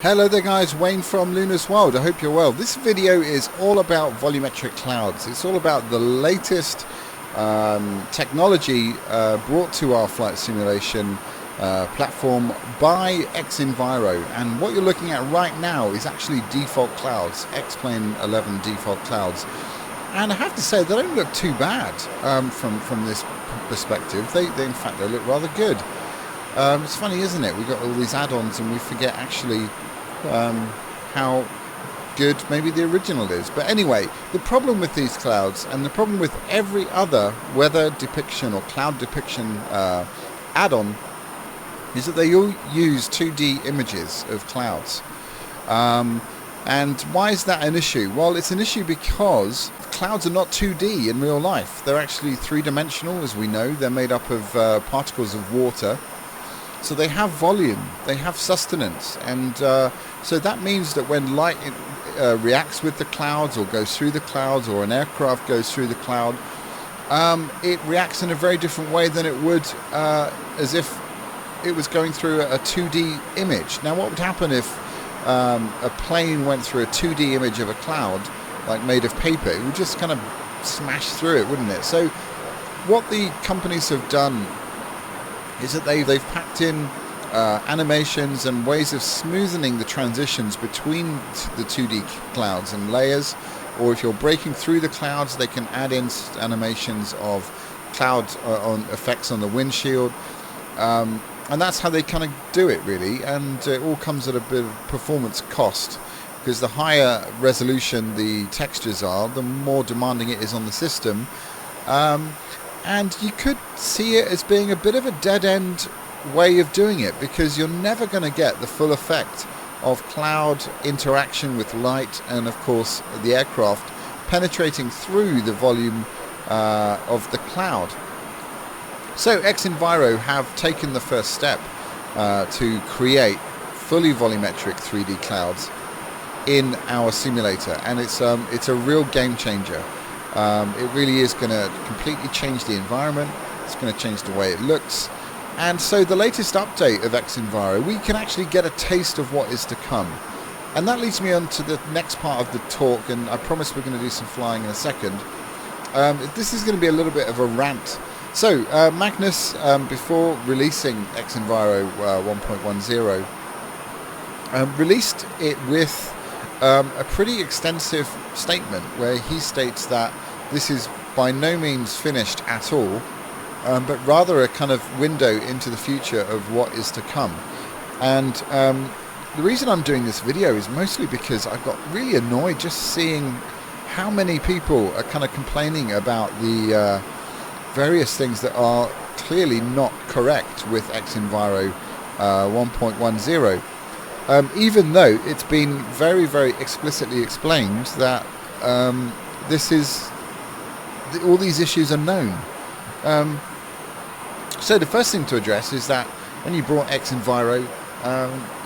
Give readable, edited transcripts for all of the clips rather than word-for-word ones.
Hello there guys, Wayne from Luna's World. I hope you're well. This video is all about volumetric clouds. It's all about the latest technology brought to our flight simulation platform by xEnviro. And what you're looking at right now is actually default clouds, X-Plane 11 default clouds. And I have to say, they don't look too bad from this perspective. They in fact, they look rather good. It's funny, isn't it? We've got all these add-ons and we forget actually how good maybe the original is. But anyway, the problem with these clouds and the problem with every other weather depiction or cloud depiction add-on is that they all use 2D images of clouds. And why is that an issue? Well, it's an issue because clouds are not 2D in real life. They're actually three-dimensional, as we know. They're made up of particles of water. So they have volume, they have sustenance, and so that means that when light reacts with the clouds or goes through the clouds, or an aircraft goes through the cloud, it reacts in a very different way than it would as if it was going through a 2D image. Now what would happen if a plane went through a 2D image of a cloud, like made of paper? It would just kind of smash through it, wouldn't it? So what the companies have done is that they've packed in animations and ways of smoothing the transitions between the 2D clouds and layers, or if you're breaking through the clouds, they can add in animations of cloud on effects on the windshield, and that's how they kind of do it really. And it all comes at a bit of performance cost, because the higher resolution the textures are, the more demanding it is on the system. And you could see it as being a bit of a dead-end way of doing it, because you're never going to get the full effect of cloud interaction with light and, of course, the aircraft penetrating through the volume of the cloud. So xEnviro have taken the first step to create fully volumetric 3D clouds in our simulator, and it's a real game changer. It really is going to completely change the environment. It's going to change the way it looks. And so the latest update of xEnviro, we can actually get a taste of what is to come. And that leads me on to the next part of the talk, and I promise we're going to do some flying in a second. This is going to be a little bit of a rant. So Magnus, before releasing xEnviro 1.10, released it with a pretty extensive statement where he states that this is by no means finished at all, but rather a kind of window into the future of what is to come. And the reason I'm doing this video is mostly because I got really annoyed just seeing how many people are kind of complaining about the various things that are clearly not correct with xEnviro 1.10. Even though it's been very, very explicitly explained that this is all these issues are known. So the first thing to address is that when you brought xEnviro,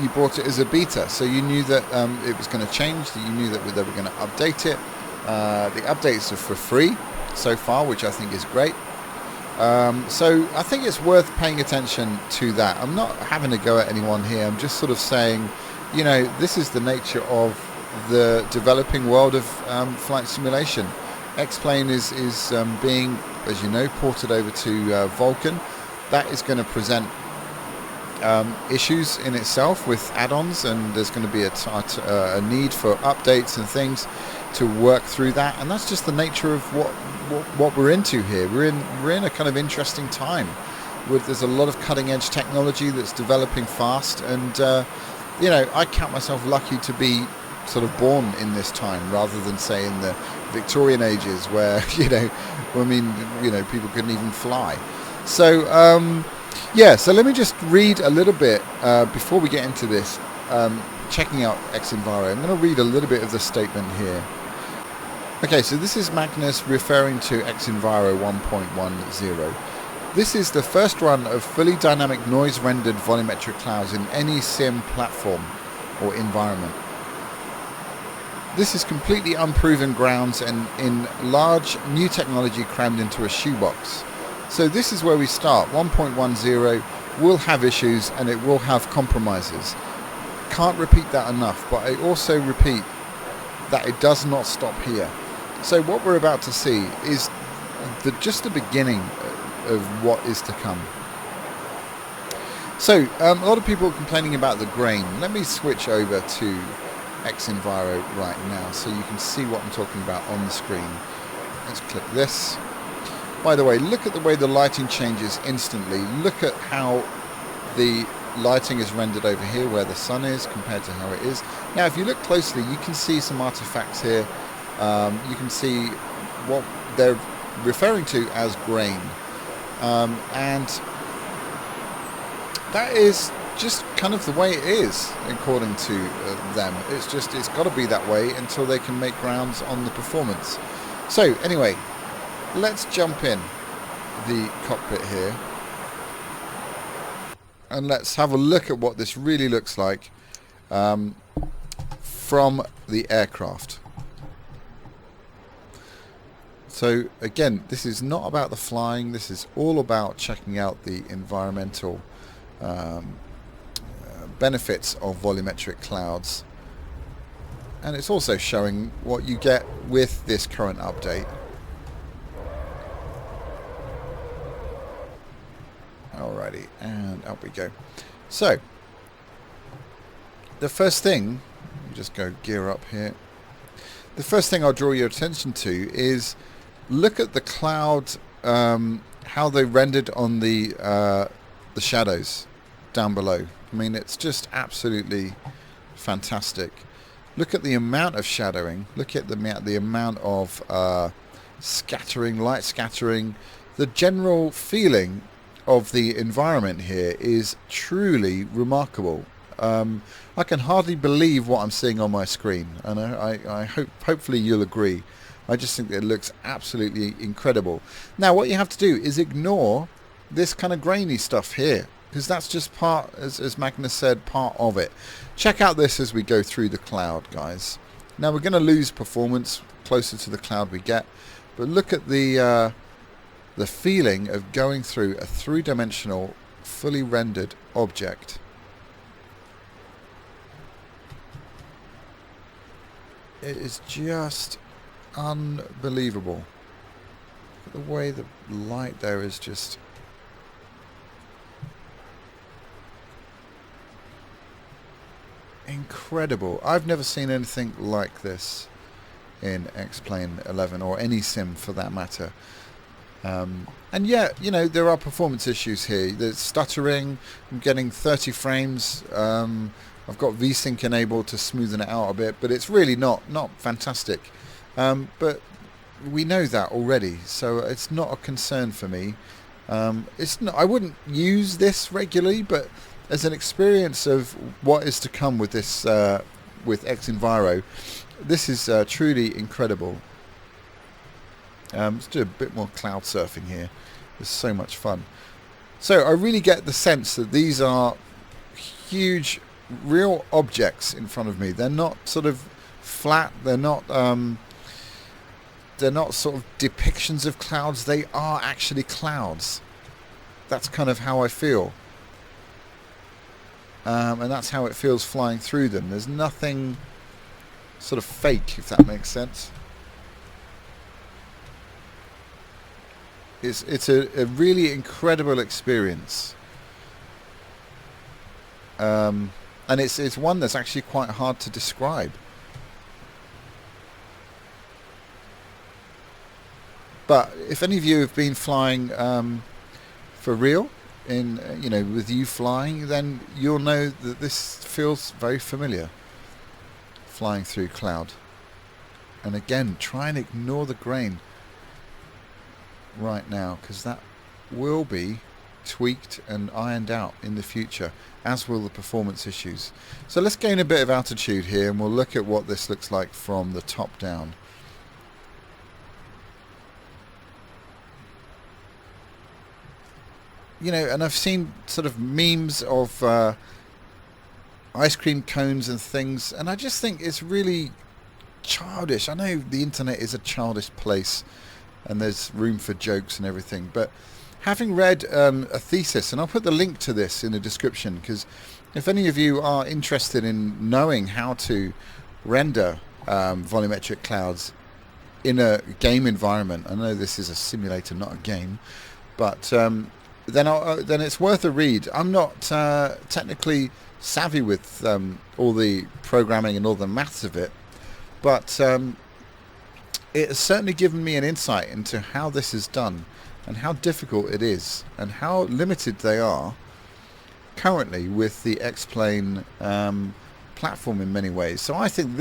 you brought it as a beta, so you knew that it was going to change, that you knew that they were going to update it. The updates are for free so far, which I think is great. So I think it's worth paying attention to that. I'm not having a go at anyone here. I'm just sort of saying, you know, this is the nature of the developing world of flight simulation. X-Plane is being, as you know, ported over to Vulkan. That is going to present issues in itself with add-ons, and there's going to be a need for updates and things to work through that. And that's just the nature of what we're into here. We're in a kind of interesting time. There's a lot of cutting-edge technology that's developing fast, and you know, I count myself lucky to be sort of born in this time, rather than say in the Victorian ages where people couldn't even fly. So yeah, so let me just read a little bit before we get into this. Checking out xEnviro, I'm going to read a little bit of the statement here. Okay, so this is Magnus referring to xEnviro 1.10. This is the first run of fully dynamic noise-rendered volumetric clouds in any sim platform or environment. This is completely unproven grounds and in large new technology crammed into a shoebox. So this is where we start. 1.10 will have issues and it will have compromises. can't repeat that enough, but I also repeat that it does not stop here. So what we're about to see is just the beginning of what is to come. So a lot of people are complaining about the grain. Let me switch over to xEnviro right now so you can see what I'm talking about on the screen. Let's click this. By the way, look at the way the lighting changes instantly. Look at how the lighting is rendered over here where the sun is compared to how it is. Now if you look closely, you can see some artifacts here. You can see what they're referring to as grain, and that is just kind of the way it is according to them. It's got to be that way until they can make grounds on the performance. So anyway, let's jump in the cockpit here and let's have a look at what this really looks like from the aircraft. So again, this is not about the flying, this is all about checking out the environmental benefits of volumetric clouds, and it's also showing what you get with this current update. Alrighty, and up we go. So the first thing, just go gear up here. The first thing I'll draw your attention to is look at the cloud, how they rendered on the shadows down below. I mean, it's just absolutely fantastic. Look at the amount of shadowing. Look at the amount of scattering, light scattering. The general feeling of the environment here is truly remarkable. I can hardly believe what I'm seeing on my screen, and I hopefully you'll agree. I just think it looks absolutely incredible. Now what you have to do is ignore this kind of grainy stuff here, because that's just part, as Magnus said, part of it. Check out this as we go through the cloud, guys. Now we're going to lose performance closer to the cloud we get, but look at the feeling of going through a three-dimensional, fully rendered object. It is just unbelievable. Look at the way the light there is just incredible. I've never seen anything like this in X-Plane 11 or any sim for that matter. And yeah, you know, there are performance issues here. There's stuttering. I'm getting 30 frames. I've got VSync enabled to smoothen it out a bit, but it's really not fantastic. But we know that already, so it's not a concern for me. It's not. I wouldn't use this regularly, but as an experience of what is to come with this, with xEnviro, this is truly incredible. Let's do a bit more cloud surfing here. It's so much fun. So I really get the sense that these are huge, real objects in front of me. They're not sort of flat. They're not sort of depictions of clouds. They are actually clouds. That's kind of how I feel. And that's how it feels flying through them. There's nothing sort of fake, if that makes sense. It's a really incredible experience. And it's one that's actually quite hard to describe. But if any of you have been flying for real, in with you flying, then you'll know that this feels very familiar. Flying through cloud. And again, try and ignore the grain right now, because that will be tweaked and ironed out in the future, as will the performance issues. So let's gain a bit of altitude here and we'll look at what this looks like from the top down. You know, and I've seen sort of memes of ice cream cones and things, and I just think it's really childish. I know the internet is a childish place and there's room for jokes and everything, but having read a thesis, and I'll put the link to this in the description, because If any of you are interested in knowing how to render volumetric clouds in a game environment, I know this is a simulator, not a game, but then it's worth a read. I'm not technically savvy with all the programming and all the maths of it, but it has certainly given me an insight into how this is done and how difficult it is and how limited they are currently with the X-Plane platform in many ways. So I think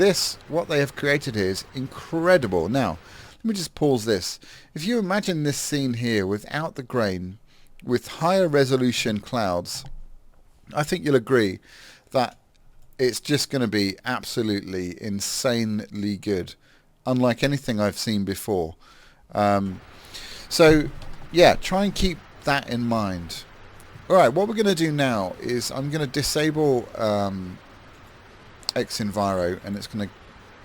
what they have created here is incredible. Now, let me just pause this. If you imagine this scene here without the grain, with higher resolution clouds, I think you'll agree that it's just going to be absolutely insanely good, unlike anything I've seen before. So yeah, try and keep that in mind. Alright, what we're going to do now is I'm going to disable xEnviro, and it's going to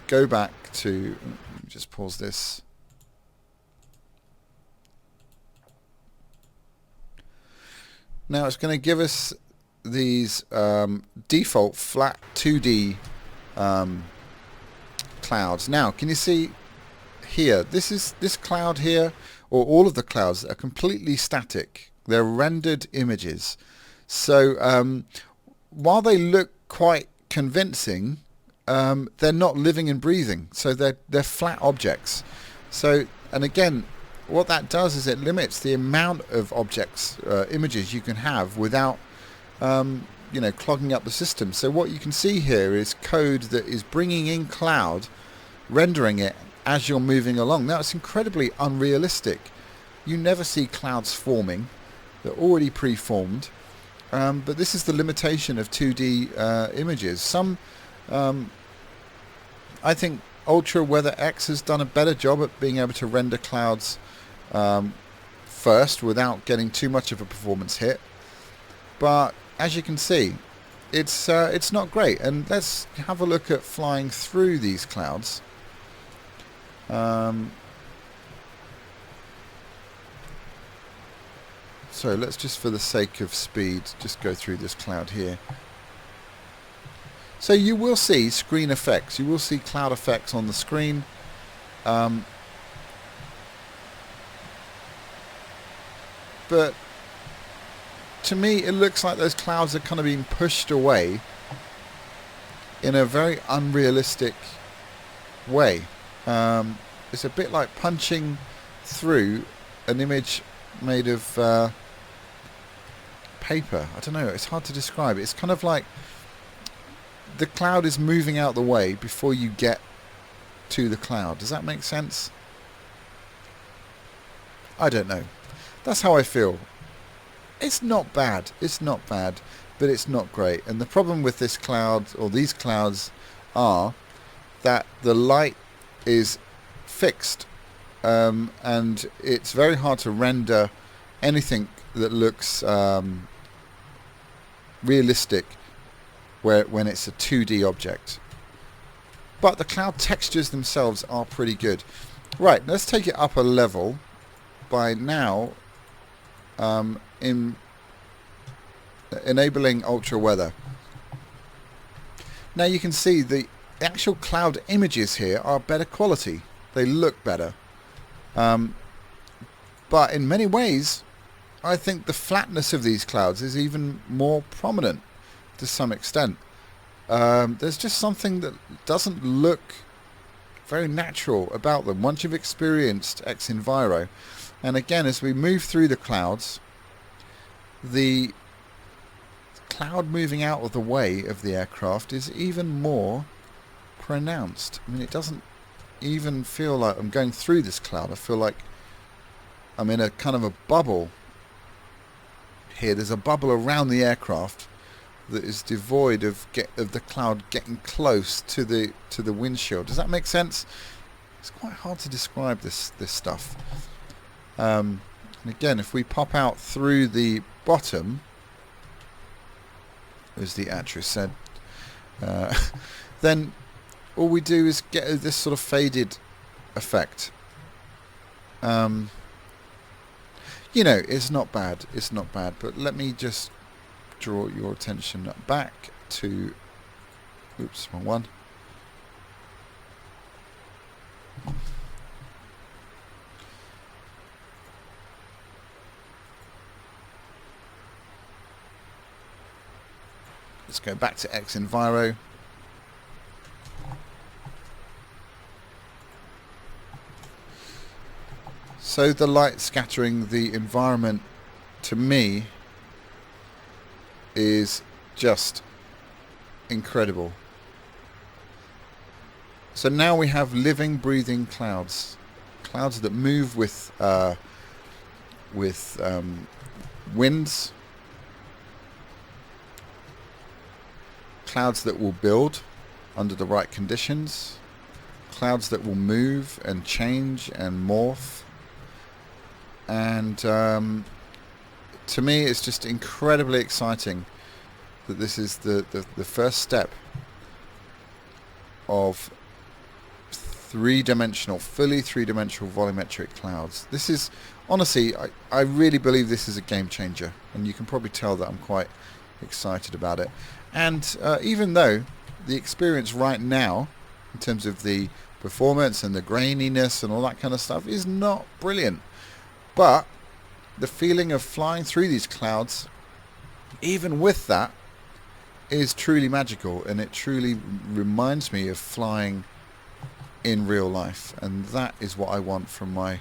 go back to, let me just pause this. Now it's going to give us these default flat 2D clouds. Now, can you see here, this cloud here, or all of the clouds are completely static. They're rendered images. So while they look quite convincing, they're not living and breathing. So they're flat objects. So, and again, what that does is it limits the amount of objects, images you can have without clogging up the system. So what you can see here is code that is bringing in cloud, rendering it as you're moving along. Now, it's incredibly unrealistic. You never see clouds forming. They're already pre-formed, but this is the limitation of 2D images. I think Ultra Weather X has done a better job at being able to render clouds first without getting too much of a performance hit. But as you can see, it's not great. And let's have a look at flying through these clouds. So let's just, for the sake of speed, just go through this cloud here. So you will see screen effects. You will see cloud effects on the screen. But to me, it looks like those clouds are kind of being pushed away in a very unrealistic way. It's a bit like punching through an image made of paper. I don't know, it's hard to describe. It's kind of like the cloud is moving out the way before you get to the cloud. Does that make sense? I don't know. That's how I feel. It's not bad. It's not bad, but it's not great. And the problem with this cloud, or these clouds, are that the light is fixed, and it's very hard to render anything that looks realistic when it's a 2D object. But the cloud textures themselves are pretty good. Right, let's take it up a level by now enabling ultra weather. Now you can see the actual cloud images here are better quality. They look better. But in many ways, I think the flatness of these clouds is even more prominent to some extent. There's just something that doesn't look very natural about them once you've experienced xEnviro. And again, as we move through the clouds, the cloud moving out of the way of the aircraft is even more pronounced. I mean, it doesn't even feel like I'm going through this cloud. I feel like I'm in a kind of a bubble here. There's a bubble around the aircraft that is devoid of the cloud getting close to the windshield. Does that make sense? It's quite hard to describe this stuff. And again, if we pop out through the bottom, as the actress said, then all we do is get this sort of faded effect. You know, it's not bad. It's not bad. But let me just draw your attention back to, oops, wrong one. Let's go back to xEnviro. So the light scattering the environment, to me, is just incredible. So now we have living, breathing clouds. Clouds that move with winds. Clouds that will build under the right conditions. Clouds that will move and change and morph. And to me, it's just incredibly exciting that this is the first step of three-dimensional, fully three-dimensional volumetric clouds. This is, honestly, I really believe this is a game changer, and you can probably tell that I'm quite excited about it. And even though the experience right now, in terms of the performance and the graininess and all that kind of stuff, is not brilliant, but the feeling of flying through these clouds, even with that, is truly magical, and it truly reminds me of flying in real life, and that is what I want from my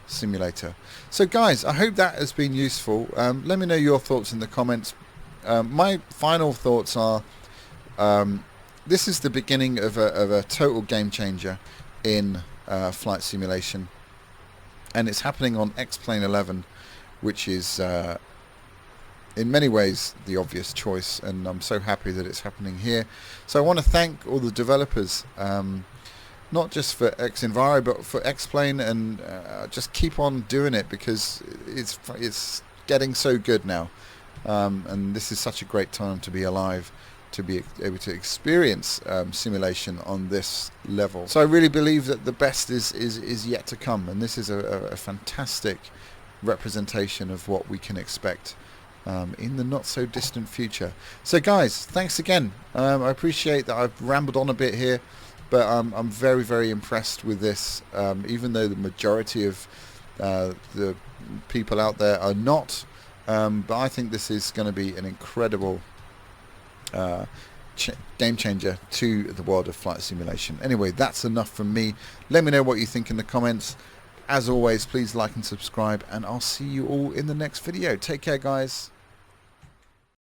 simulator. So guys, I hope that has been useful. Let me know your thoughts in the comments. My final thoughts are, this is the beginning of a total game changer in flight simulation, and it's happening on X-Plane 11, which is in many ways the obvious choice, and I'm so happy that it's happening here. So I want to thank all the developers, not just for xEnviro but for X-Plane, and just keep on doing it, because it's getting so good now, and this is such a great time to be alive, to be able to experience simulation on this level. So I really believe that the best is yet to come, and this is a fantastic representation of what we can expect in the not so distant future. So guys, thanks again. I appreciate that I've rambled on a bit here, but I'm very, very impressed with this, even though the majority of the people out there are not, but I think this is going to be an incredible game changer to the world of flight simulation. Anyway, that's enough from me. Let me know what you think in the comments. As always, please like and subscribe, and I'll see you all in the next video. Take care, guys.